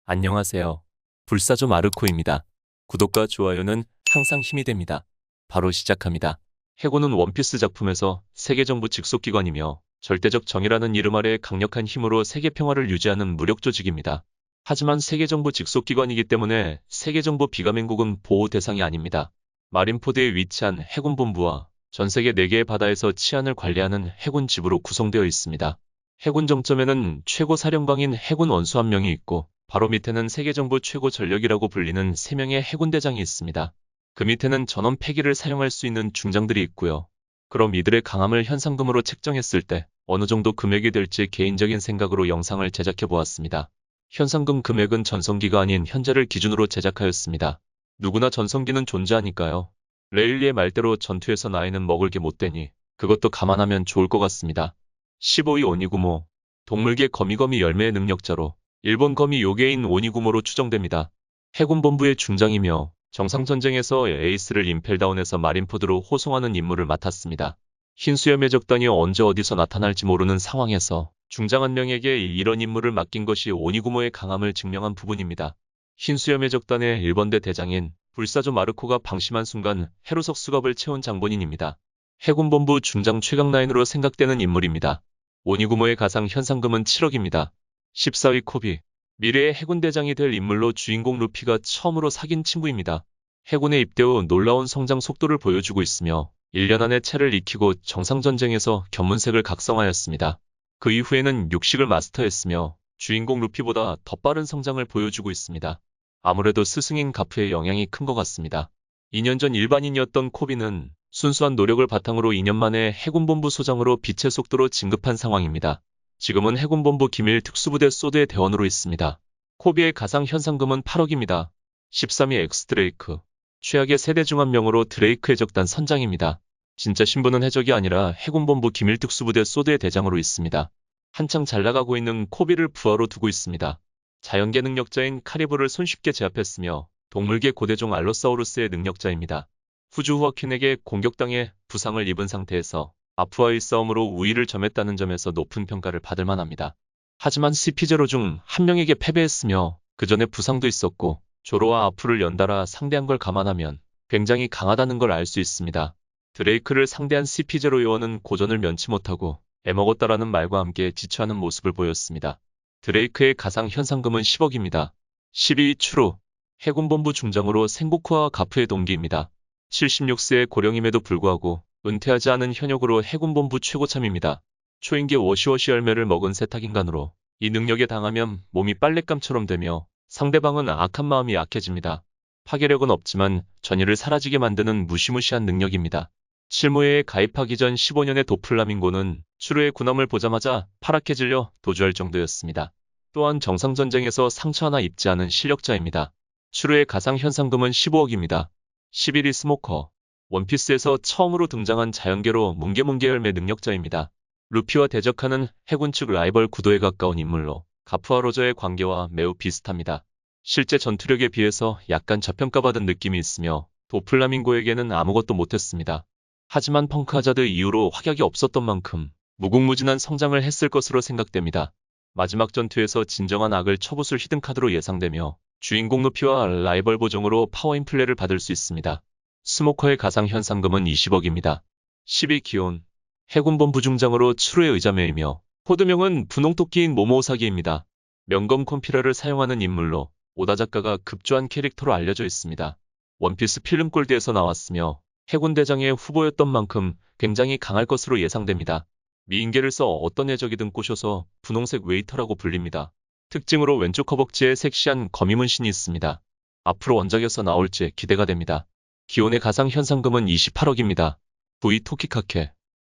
안녕하세요. 불사조 마르코입니다. 구독과 좋아요는 항상 힘이 됩니다. 바로 시작합니다. 해군은 원피스 작품에서 세계정부 직속기관이며 절대적 정의라는 이름 아래 강력한 힘으로 세계 평화를 유지하는 무력 조직입니다. 하지만 세계정부 직속기관이기 때문에 세계정부 비가맹국은 보호 대상이 아닙니다. 마린포드에 위치한 해군본부와 전세계 4개의 바다에서 치안을 관리하는 해군 지부로 구성되어 있습니다. 해군 정점에는 최고 사령관인 해군 원수 한 명이 있고 바로 밑에는 세계정부 최고 전력이라고 불리는 3명의 해군대장이 있습니다. 그 밑에는 전원 패기를 사용할 수 있는 중장들이 있고요. 그럼 이들의 강함을 현상금으로 책정했을 때 어느 정도 금액이 될지 개인적인 생각으로 영상을 제작해 보았습니다. 현상금 금액은 전성기가 아닌 현재를 기준으로 제작하였습니다. 누구나 전성기는 존재하니까요. 레일리의 말대로 전투에서 나이는 먹을 게 못 되니 그것도 감안하면 좋을 것 같습니다. 15위 오니구모, 동물계 거미거미 열매의 능력자로 일본 거미 요괴인 오니구모로 추정됩니다. 해군본부의 중장이며 정상전쟁에서 에이스를 임펠다운에서 마린포드로 호송하는 임무를 맡았습니다. 흰수염의 적단이 언제 어디서 나타날지 모르는 상황에서 중장 한 명에게 이런 임무를 맡긴 것이 오니구모의 강함을 증명한 부분입니다. 흰수염의 적단의 1번대 대장인 불사조 마르코가 방심한 순간 해로석 수갑을 채운 장본인입니다. 해군본부 중장 최강라인으로 생각되는 인물입니다. 오니구모의 가상 현상금은 7억입니다. 14위 코비, 미래의 해군대장이 될 인물로 주인공 루피가 처음으로 사귄 친구입니다. 해군에 입대 후 놀라운 성장 속도를 보여주고 있으며 1년 안에 채를 익히고 정상전쟁에서 견문색을 각성하였습니다. 그 이후에는 육식을 마스터했으며 주인공 루피보다 더 빠른 성장을 보여주고 있습니다. 아무래도 스승인 가프의 영향이 큰 것 같습니다. 2년 전 일반인이었던 코비는 순수한 노력을 바탕으로 2년 만에 해군본부 소장으로 빛의 속도로 진급한 상황입니다. 지금은 해군본부 기밀 특수부대 소드의 대원으로 있습니다. 코비의 가상 현상금은 8억입니다. 13위 엑스드레이크, 최악의 세대 중 한 명으로 드레이크의 적단 선장입니다. 진짜 신분은 해적이 아니라 해군본부 기밀 특수부대 소드의 대장으로 있습니다. 한창 잘 나가고 있는 코비를 부하로 두고 있습니다. 자연계 능력자인 카리브를 손쉽게 제압했으며 동물계 고대종 알로사우루스의 능력자입니다. 후주 후아킨에게 공격당해 부상을 입은 상태에서 아프와의 싸움으로 우위를 점했다는 점에서 높은 평가를 받을 만합니다. 하지만 CP0 중 한 명에게 패배했으며 그 전에 부상도 있었고 조로와 아프를 연달아 상대한 걸 감안하면 굉장히 강하다는 걸 알 수 있습니다. 드레이크를 상대한 CP0 요원은 고전을 면치 못하고 애먹었다라는 말과 함께 지쳐하는 모습을 보였습니다. 드레이크의 가상 현상금은 10억입니다. 12위 추로, 해군본부 중장으로 생고쿠와 가프의 동기입니다. 76세의 고령임에도 불구하고 은퇴하지 않은 현역으로 해군본부 최고참입니다. 초인계 워시워시 열매를 먹은 세탁인간으로 이 능력에 당하면 몸이 빨랫감처럼 되며 상대방은 악한 마음이 약해집니다. 파괴력은 없지만 전의를 사라지게 만드는 무시무시한 능력입니다. 실무회에 가입하기 전 15년의 도플라밍고는 추루의 군함을 보자마자 파랗게 질려 도주할 정도였습니다. 또한 정상전쟁에서 상처 하나 입지 않은 실력자입니다. 추루의 가상 현상금은 15억입니다. 11위 스모커, 원피스에서 처음으로 등장한 자연계로 뭉게뭉게 열매 능력자입니다. 루피와 대적하는 해군 측 라이벌 구도에 가까운 인물로 가프와 로저의 관계와 매우 비슷합니다. 실제 전투력에 비해서 약간 저평가받은 느낌이 있으며 도플라밍고에게는 아무것도 못했습니다. 하지만 펑크하자드 이후로 확약이 없었던 만큼 무궁무진한 성장을 했을 것으로 생각됩니다. 마지막 전투에서 진정한 악을 쳐부술 히든카드로 예상되며 주인공 루피와 라이벌 보정으로 파워인 플레이를 받을 수 있습니다. 스모커의 가상 현상금은 20억입니다. 12 기온, 해군본부 중장으로 추루의 의자매이며 코드명은 분홍토끼인 모모오사기입니다. 명검 콤피라를 사용하는 인물로 오다 작가가 급조한 캐릭터로 알려져 있습니다. 원피스 필름 골드에서 나왔으며 해군대장의 후보였던 만큼 굉장히 강할 것으로 예상됩니다. 미인계를 써 어떤 해적이든 꼬셔서 분홍색 웨이터라고 불립니다. 특징으로 왼쪽 허벅지에 섹시한 거미 문신이 있습니다. 앞으로 원작에서 나올지 기대가 됩니다. 기온의 가상 현상금은 28억입니다. V 토키카케,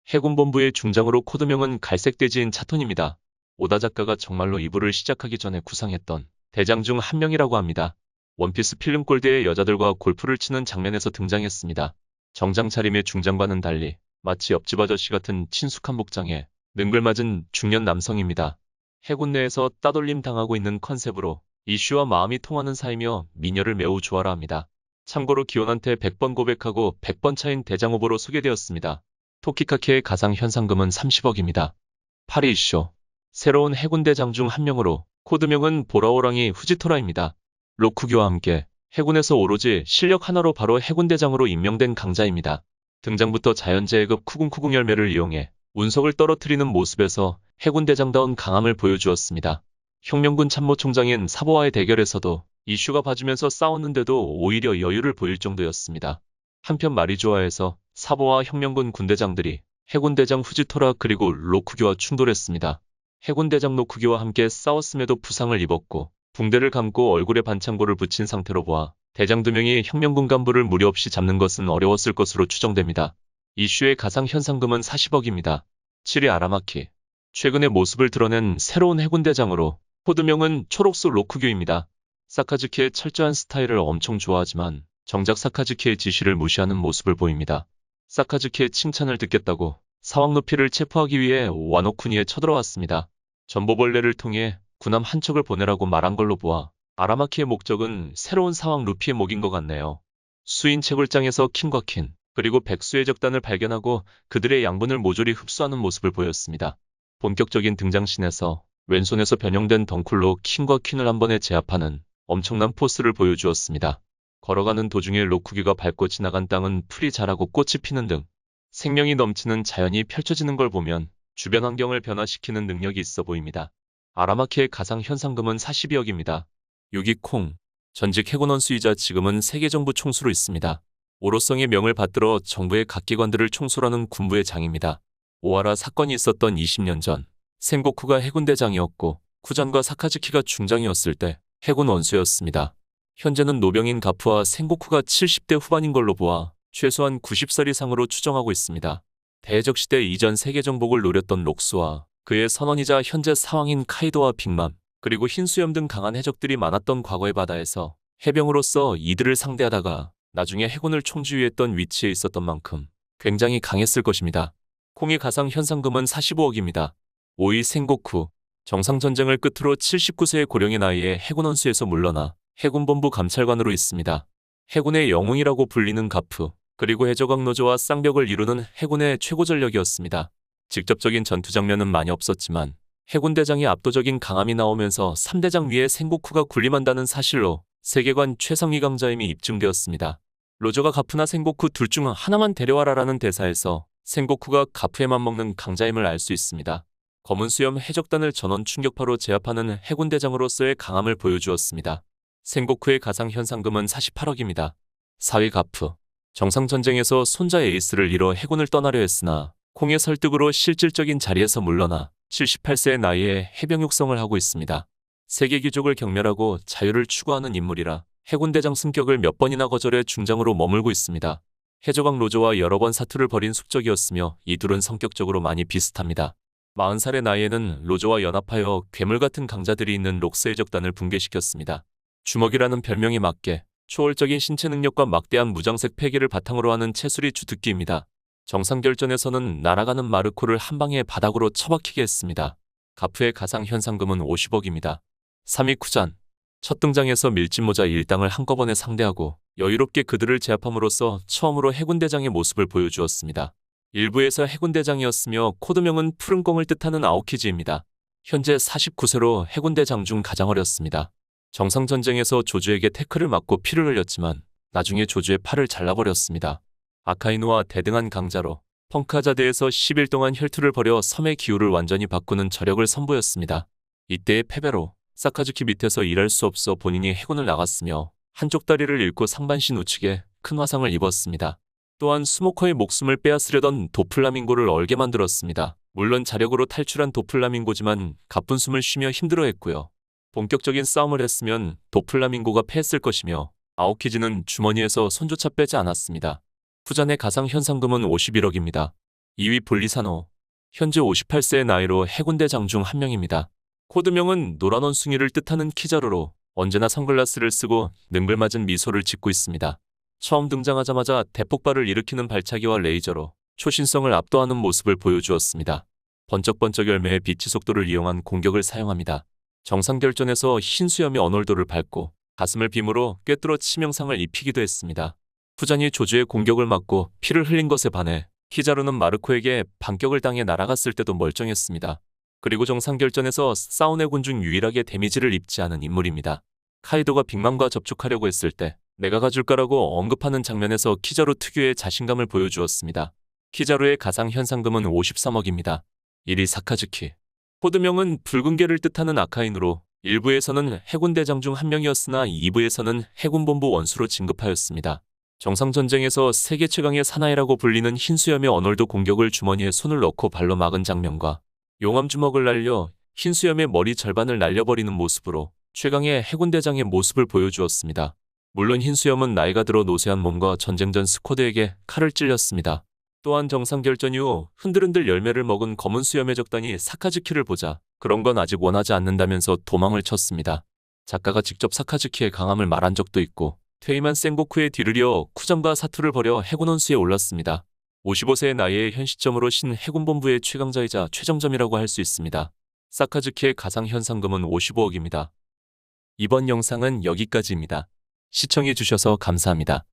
해군본부의 중장으로 코드명은 갈색 돼지인 차톤입니다. 오다 작가가 정말로 이부를 시작하기 전에 구상했던 대장 중 한 명이라고 합니다. 원피스 필름 골드의 여자들과 골프를 치는 장면에서 등장했습니다. 정장 차림의 중장과는 달리 마치 옆집 아저씨 같은 친숙한 복장에 능글맞은 중년 남성입니다. 해군 내에서 따돌림 당하고 있는 컨셉으로 이슈와 마음이 통하는 사이며 미녀를 매우 좋아라 합니다. 참고로 기온한테 100번 고백하고 100번 차인 대장 후보로 소개되었습니다. 토키카케의 가상 현상금은 30억입니다. 8위 이쇼, 새로운 해군대장 중 한 명으로 코드명은 보라호랑이 후지토라입니다. 로쿠교와 함께 해군에서 오로지 실력 하나로 바로 해군대장으로 임명된 강자입니다. 등장부터 자연재해급 쿠궁쿠궁 열매를 이용해 운석을 떨어뜨리는 모습에서 해군대장다운 강함을 보여주었습니다. 혁명군 참모총장인 사보와의 대결에서도 이슈가 봐주면서 싸웠는데도 오히려 여유를 보일 정도였습니다. 한편 마리조아에서 사보와 혁명군 군대장들이 해군대장 후지토라 그리고 로쿠교와 충돌했습니다. 해군대장 로쿠교와 함께 싸웠음에도 부상을 입었고 붕대를 감고 얼굴에 반창고를 붙인 상태로 보아 대장 2명이 혁명군 간부를 무리 없이 잡는 것은 어려웠을 것으로 추정됩니다. 이슈의 가상 현상금은 40억입니다. 7위 아라마키. 최근의 모습을 드러낸 새로운 해군대장으로 코드명은 초록소 로쿠교입니다. 사카즈키의 철저한 스타일을 엄청 좋아하지만 정작 사카즈키의 지시를 무시하는 모습을 보입니다. 사카즈키의 칭찬을 듣겠다고 사왕 루피를 체포하기 위해 와노쿠니에 쳐들어왔습니다. 전보벌레를 통해 군함 한 척을 보내라고 말한 걸로 보아 아라마키의 목적은 새로운 사왕 루피의 목인 것 같네요. 수인 채굴장에서 킹과 퀸, 그리고 백수의 적단을 발견하고 그들의 양분을 모조리 흡수하는 모습을 보였습니다. 본격적인 등장신에서 왼손에서 변형된 덩쿨로 킹과 퀸을 한 번에 제압하는 엄청난 포스를 보여주었습니다. 걸어가는 도중에 로쿠기가 밟고 지나간 땅은 풀이 자라고 꽃이 피는 등 생명이 넘치는 자연이 펼쳐지는 걸 보면 주변 환경을 변화시키는 능력이 있어 보입니다. 아라마키의 가상 현상금은 42억입니다. 6위 콩. 전직 해군 원수이자 지금은 세계정부 총수로 있습니다. 오로성의 명을 받들어 정부의 각 기관들을 총수라는 군부의 장입니다. 오하라 사건이 있었던 20년 전 센고쿠가 해군대장이었고 쿠잔과 사카즈키가 중장이었을 때 해군 원수였습니다. 현재는 노병인 가프와 센고쿠가 70대 후반인 걸로 보아 최소한 90살 이상으로 추정하고 있습니다. 대적 시대 이전 세계 정복을 노렸던 록스와 그의 선원이자 현재 사왕인 카이도와 빅맘, 그리고 흰수염 등 강한 해적들이 많았던 과거의 바다에서 해병으로서 이들을 상대하다가 나중에 해군을 총지휘했던 위치에 있었던 만큼 굉장히 강했을 것입니다. 콩의 가상 현상금은 45억입니다. 5위 센고쿠. 정상전쟁을 끝으로 79세의 고령의 나이에 해군 원수에서 물러나 해군본부 감찰관으로 있습니다. 해군의 영웅이라고 불리는 가프, 그리고 해적왕 노조와 쌍벽을 이루는 해군의 최고 전력이었습니다. 직접적인 전투 장면은 많이 없었지만 해군대장의 압도적인 강함이 나오면서 3대장 위에 센고쿠가 군림한다는 사실로 세계관 최상위 강자임이 입증되었습니다. 로저가 가프나 센고쿠 둘 중 하나만 데려와라라는 대사에서 센고쿠가 가프에만 먹는 강자임을 알 수 있습니다. 검은 수염 해적단을 전원 충격파로 제압하는 해군대장으로서의 강함을 보여주었습니다. 센고쿠의 가상 현상금은 48억입니다. 4위 가프. 정상전쟁에서 손자 에이스를 잃어 해군을 떠나려 했으나 콩의 설득으로 실질적인 자리에서 물러나 78세의 나이에 해병 육성을 하고 있습니다. 세계 귀족을 경멸하고 자유를 추구하는 인물이라 해군대장 승격을 몇 번이나 거절해 중장으로 머물고 있습니다. 해적왕 로저와 여러 번 사투를 벌인 숙적이었으며 이 둘은 성격적으로 많이 비슷합니다. 40살의 나이에는 로저와 연합하여 괴물 같은 강자들이 있는 록스 해적단을 붕괴시켰습니다. 주먹이라는 별명에 맞게 초월적인 신체 능력과 막대한 무장색 패기를 바탕으로 하는 채술이 주특기입니다. 정상결전에서는 날아가는 마르코를 한 방에 바닥으로 처박히게 했습니다. 가프의 가상 현상금은 50억입니다. 3위 쿠잔. 첫 등장에서 밀짚모자 일당을 한꺼번에 상대하고 여유롭게 그들을 제압함으로써 처음으로 해군대장의 모습을 보여주었습니다. 일부에서 해군대장이었으며 코드명은 푸른 꽁을 뜻하는 아오키지입니다. 현재 49세로 해군대장 중 가장 어렸습니다. 정상전쟁에서 조주에게 태클을 맞고 피를 흘렸지만 나중에 조주의 팔을 잘라버렸습니다. 아카이노와 대등한 강자로 펑크하자드에서 10일 동안 혈투를 벌여 섬의 기후를 완전히 바꾸는 저력을 선보였습니다. 이때의 패배로 사카즈키 밑에서 일할 수 없어 본인이 해군을 나갔으며 한쪽 다리를 잃고 상반신 우측에 큰 화상을 입었습니다. 또한 스모커의 목숨을 빼앗으려던 도플라밍고를 얼게 만들었습니다. 물론 자력으로 탈출한 도플라밍고지만 가쁜 숨을 쉬며 힘들어했고요. 본격적인 싸움을 했으면 도플라밍고가 패했을 것이며 아오키지는 주머니에서 손조차 빼지 않았습니다. 쿠잔의 가상 현상금은 51억입니다. 2위 볼리사노. 현재 58세의 나이로 해군대장 중 한 명입니다. 코드명은 노란 원숭이를 뜻하는 키자루로 언제나 선글라스를 쓰고 능글맞은 미소를 짓고 있습니다. 처음 등장하자마자 대폭발을 일으키는 발차기와 레이저로 초신성을 압도하는 모습을 보여주었습니다. 번쩍번쩍 열매의 빛의 속도를 이용한 공격을 사용합니다. 정상결전에서 흰수염이 어놀도를 밟고 가슴을 빔으로 꿰뚫어 치명상을 입히기도 했습니다. 쿠잔이 조주의 공격을 맞고 피를 흘린 것에 반해 키자루는 마르코에게 반격을 당해 날아갔을 때도 멀쩡했습니다. 그리고 정상결전에서 싸운 해군 중 유일하게 데미지를 입지 않은 인물입니다. 카이도가 빅맘과 접촉하려고 했을 때 내가 가줄 거라고 언급하는 장면에서 키자루 특유의 자신감을 보여주었습니다. 키자루의 가상 현상금은 53억입니다. 1위 사카즈키. 코드명은 붉은 개를 뜻하는 아카인으로 1부에서는 해군 대장 중 한 명이었으나 2부에서는 해군본부 원수로 진급하였습니다. 정상전쟁에서 세계 최강의 사나이라고 불리는 흰수염의 어널드 공격을 주머니에 손을 넣고 발로 막은 장면과 용암 주먹을 날려 흰수염의 머리 절반을 날려버리는 모습으로 최강의 해군대장의 모습을 보여주었습니다. 물론 흰수염은 나이가 들어 노쇠한 몸과 전쟁 전 스쿼드에게 칼을 찔렸습니다. 또한 정상결전 이후 흔들흔들 열매를 먹은 검은 수염의 적단이 사카즈키를 보자 그런 건 아직 원하지 않는다면서 도망을 쳤습니다. 작가가 직접 사카즈키의 강함을 말한 적도 있고 퇴임한 센고쿠의 뒤를 이어 쿠잠과 사투를 벌여 해군 원수에 올랐습니다. 55세의 나이에 현 시점으로 신 해군본부의 최강자이자 최정점이라고 할 수 있습니다. 사카즈키의 가상 현상금은 55억입니다. 이번 영상은 여기까지입니다. 시청해주셔서 감사합니다.